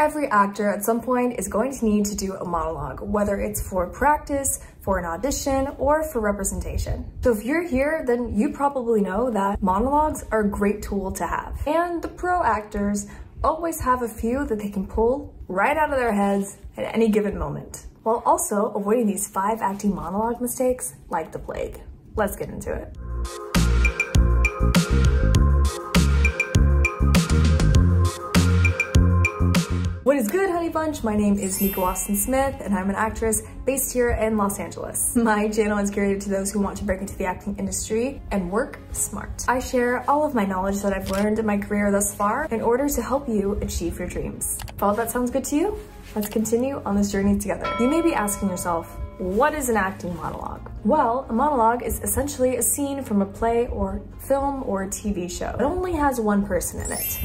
Every actor at some point is going to need to do a monologue, whether it's for practice, for an audition, or for representation. So if you're here, then you probably know that monologues are a great tool to have. And the pro actors always have a few that they can pull right out of their heads at any given moment, while also avoiding these 5 acting monologue mistakes like the plague. Let's get into it. What is good, Honey Bunch? My name is Nikko Austen Smith, and I'm an actress based here in Los Angeles. My channel is created to those who want to break into the acting industry and work smart. I share all of my knowledge that I've learned in my career thus far in order to help you achieve your dreams. If all that sounds good to you, let's continue on this journey together. You may be asking yourself, what is an acting monologue? Well, a monologue is essentially a scene from a play or film or a TV show. It only has one person in it.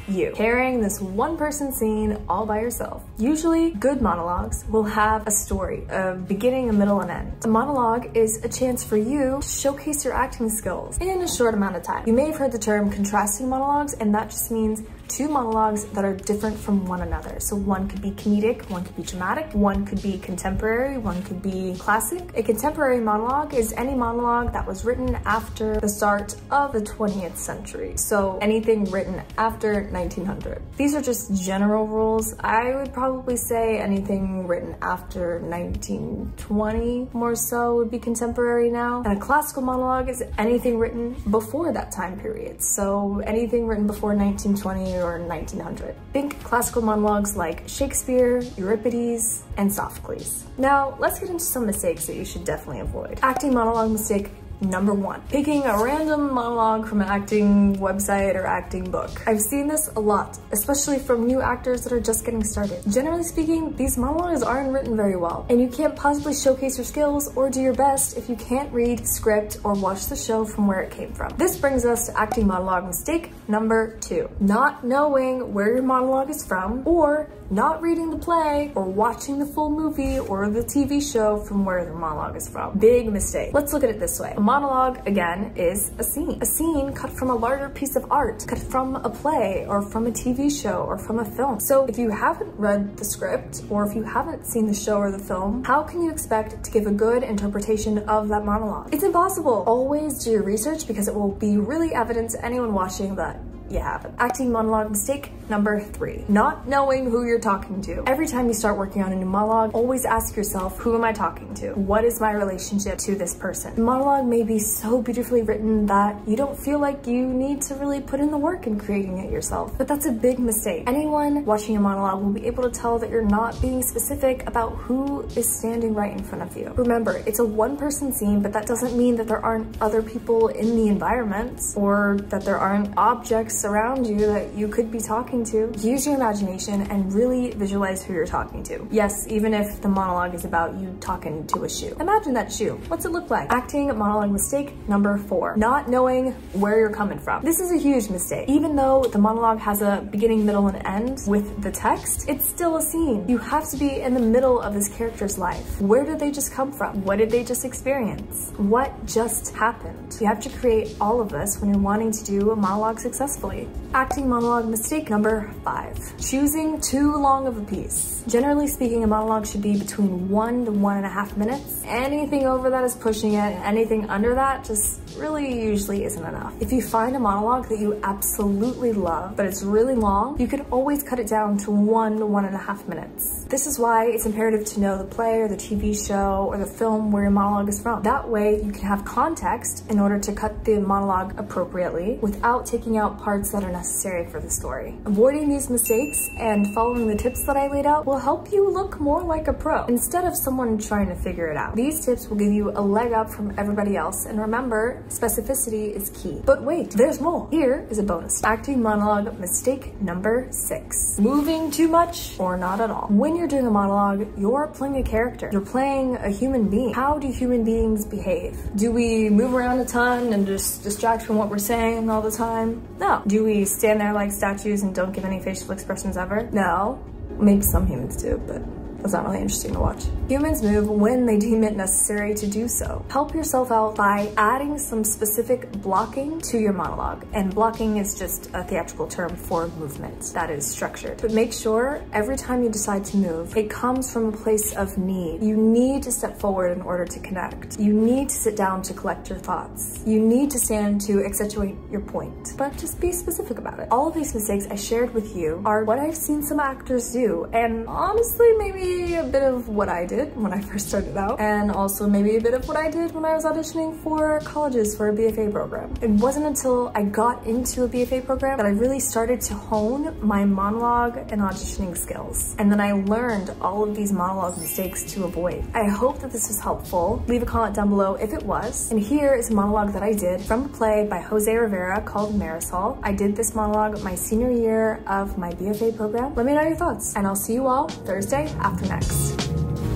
You, carrying this one person scene all by yourself. Usually, good monologues will have a story, a beginning, a middle, and end. A monologue is a chance for you to showcase your acting skills in a short amount of time. You may have heard the term contrasting monologues, and that just means 2 monologues that are different from one another. So one could be comedic, one could be dramatic, one could be contemporary, one could be classic. A contemporary monologue is any monologue that was written after the start of the 20th century. So anything written after 1900. These are just general rules. I would probably say anything written after 1920 more so would be contemporary now. And a classical monologue is anything written before that time period. So anything written before 1920 or 1900. Think classical monologues like Shakespeare, Euripides, and Sophocles. Now, let's get into some mistakes that you should definitely avoid. Acting monologue mistake number 1, picking a random monologue from an acting website or acting book. I've seen this a lot, especially from new actors that are just getting started. Generally speaking, these monologues aren't written very well, and you can't possibly showcase your skills or do your best if you can't read script or watch the show from where it came from. This brings us to acting monologue mistake number 2, not knowing where your monologue is from, or not reading the play or watching the full movie or the TV show from where the monologue is from. Big mistake. Let's look at it this way. A monologue, again, is a scene. A scene cut from a larger piece of art, cut from a play or from a TV show or from a film. So if you haven't read the script or if you haven't seen the show or the film, how can you expect to give a good interpretation of that monologue? It's impossible. Always do your research because it will be really evident to anyone watching that you haven't. Acting monologue mistake number 3, not knowing who you're talking to. Every time you start working on a new monologue, always ask yourself, who am I talking to? What is my relationship to this person? The monologue may be so beautifully written that you don't feel like you need to really put in the work in creating it yourself. But that's a big mistake. Anyone watching a monologue will be able to tell that you're not being specific about who is standing right in front of you. Remember, it's a one-person scene, but that doesn't mean that there aren't other people in the environment or that there aren't objects around you that you could be talking to. Use your imagination and really visualize who you're talking to. Yes, even if the monologue is about you talking to a shoe. Imagine that shoe. What's it look like? Acting monologue mistake number 4, not knowing where you're coming from. This is a huge mistake. Even though the monologue has a beginning, middle, and end with the text, it's still a scene. You have to be in the middle of this character's life. Where did they just come from? What did they just experience? What just happened? You have to create all of this when you're wanting to do a monologue successfully. Acting monologue mistake number 5, choosing too long of a piece. Generally speaking, a monologue should be between 1 to 1.5 minutes. Anything over that is pushing it, anything under that just really usually isn't enough. If you find a monologue that you absolutely love, but it's really long, you can always cut it down to 1 to 1.5 minutes. This is why it's imperative to know the play or the TV show or the film where your monologue is from. That way you can have context in order to cut the monologue appropriately without taking out parts that are necessary for the story. Avoiding these mistakes and following the tips that I laid out will help you look more like a pro instead of someone trying to figure it out. These tips will give you a leg up from everybody else, and remember, specificity is key. But wait, there's more. Here is a bonus. Acting monologue mistake number 6, moving too much or not at all. When you're doing a monologue, you're playing a character. You're playing a human being. How do human beings behave? Do we move around a ton and just distract from what we're saying all the time? No. Do we stand there like statues and don't give any facial expressions ever? No. Maybe some humans do, but was not really interesting to watch. Humans move when they deem it necessary to do so. Help yourself out by adding some specific blocking to your monologue. And blocking is just a theatrical term for movement that is structured. But make sure every time you decide to move, it comes from a place of need. You need to step forward in order to connect. You need to sit down to collect your thoughts. You need to stand to accentuate your point, but just be specific about it. All of these mistakes I shared with you are what I've seen some actors do, and honestly, maybe a bit of what I did when I first started out, and also maybe a bit of what I did when I was auditioning for colleges for a BFA program. It wasn't until I got into a BFA program that I really started to hone my monologue and auditioning skills. And then I learned all of these monologue mistakes to avoid. I hope that this was helpful. Leave a comment down below if it was. And here is a monologue that I did from a play by Jose Rivera called Marisol. I did this monologue my senior year of my BFA program. Let me know your thoughts, and I'll see you all Thursday after next.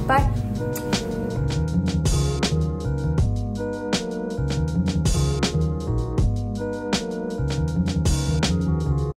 Bye.